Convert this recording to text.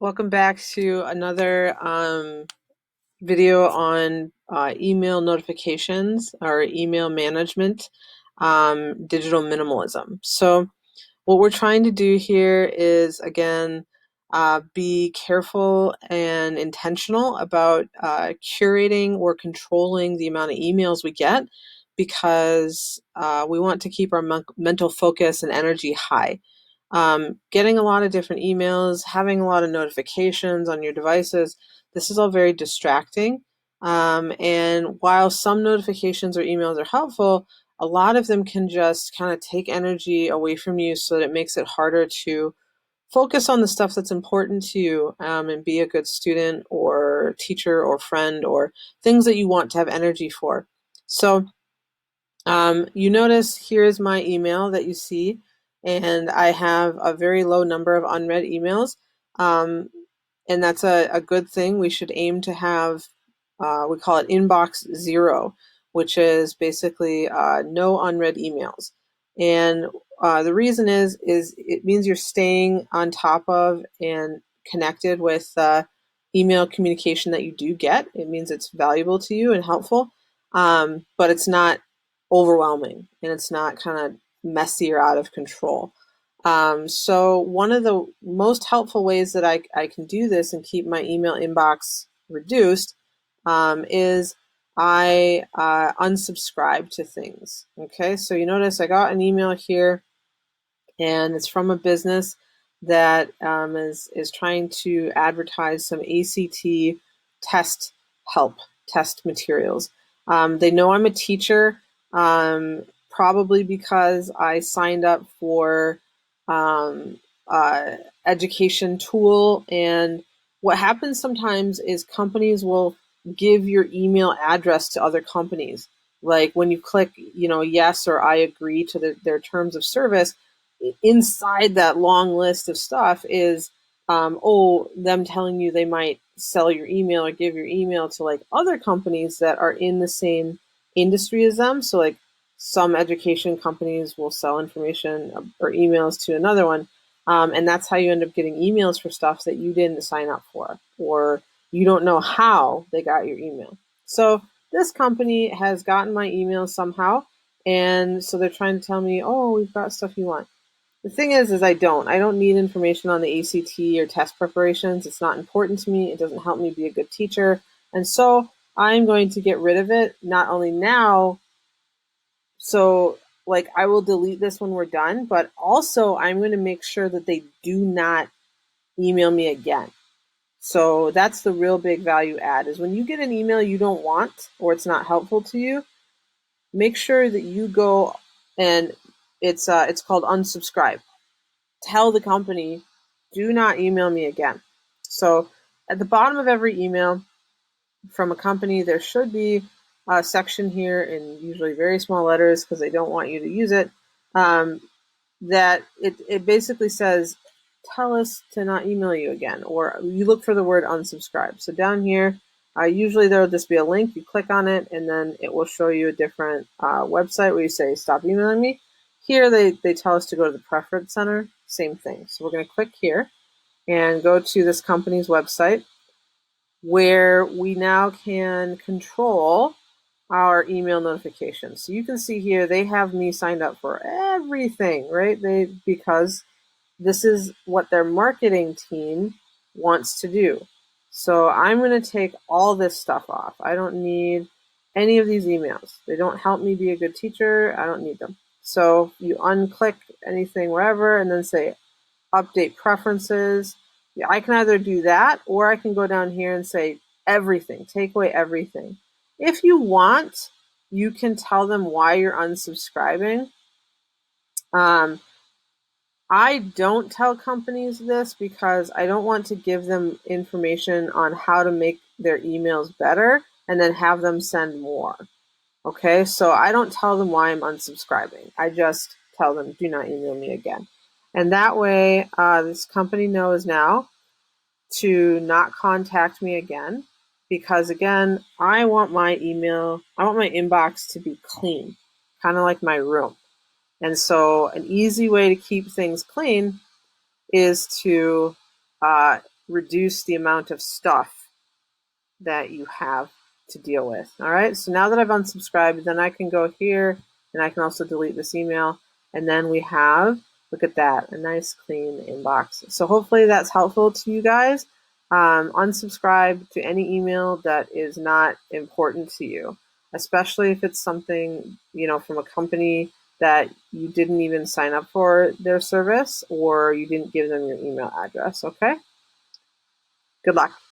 Welcome back to another video on email notifications or email management, digital minimalism. So what we're trying to do here is, again, be careful and intentional about curating or controlling the amount of emails we get because we want to keep our mental focus and energy high. Getting a lot of different emails, having a lot of notifications on your devices, this is all very distracting. And while some notifications or emails are helpful, a lot of them can just kind of take energy away from you so that it makes it harder to focus on the stuff that's important to you, and be a good student or teacher or friend or things that you want to have energy for. So you notice here's my email that you see, and I have a very low number of unread emails. Um, and that's a good thing. We should aim to have, we call it inbox zero, which is basically no unread emails. And the reason is it means you're staying on top of and connected with email communication that you do get. It means it's valuable to you and helpful, but it's not overwhelming and it's not kind of messy or out of control. So one of the most helpful ways that I can do this and keep my email inbox reduced is I unsubscribe to things. Okay, so you notice I got an email here, and it's from a business that is trying to advertise some ACT test help, test materials. They know I'm a teacher, probably because I signed up for um, uh, education tool. And what happens sometimes is companies will give your email address to other companies. Like when you click, yes, or I agree to their terms of service, inside that long list of stuff is them telling you they might sell your email or give your email to like other companies that are in the same industry as them. So like some education companies will sell information or emails to another one, and that's how you end up getting emails for stuff that you didn't sign up for, or you don't know how they got your email. So this company has gotten my email somehow, and so they're trying to tell me, oh, we've got stuff you want. The thing is I don't. I don't need information on the ACT or test preparations. It's not important to me. It doesn't help me be a good teacher. And so I'm going to get rid of it, not only now, so like I will delete this when we're done, but also I'm going to make sure that they do not email me again. So that's the real big value add is when you get an email you don't want or it's not helpful to you, make sure that you go and it's called unsubscribe. Tell the company, do not email me again. So at the bottom of every email from a company, there should be a section here in usually very small letters because they don't want you to use it. That it basically says, tell us to not email you again, or you look for the word unsubscribe. So down here, usually there will just be a link. You click on it, and then it will show you a different website where you say, stop emailing me. Here, they tell us to go to the preference center, same thing. So we're going to click here and go to this company's website where we now can control our email notifications. So you can see here, they have me signed up for everything, right? Because this is what their marketing team wants to do. So I'm going to take all this stuff off. I don't need any of these emails. They don't help me be a good teacher. I don't need them. So you unclick anything wherever and then say update preferences. Yeah, I can either do that or I can go down here and say everything, take away everything. If you want, you can tell them why you're unsubscribing. Um, I don't tell companies this because I don't want to give them information on how to make their emails better and then have them send more. Okay, so I don't tell them why I'm unsubscribing. I just tell them, do not email me again. And that way, this company knows now to not contact me again because, again, I want my inbox to be clean, kind of like my room. And so, an easy way to keep things clean is to reduce the amount of stuff that you have to deal with. All right, so now that I've unsubscribed, then I can go here and I can also delete this email. And then we have, look at that, a nice clean inbox. So hopefully that's helpful to you guys. Unsubscribe to any email that is not important to you, especially if it's something, from a company that you didn't even sign up for their service or you didn't give them your email address. Okay? Good luck.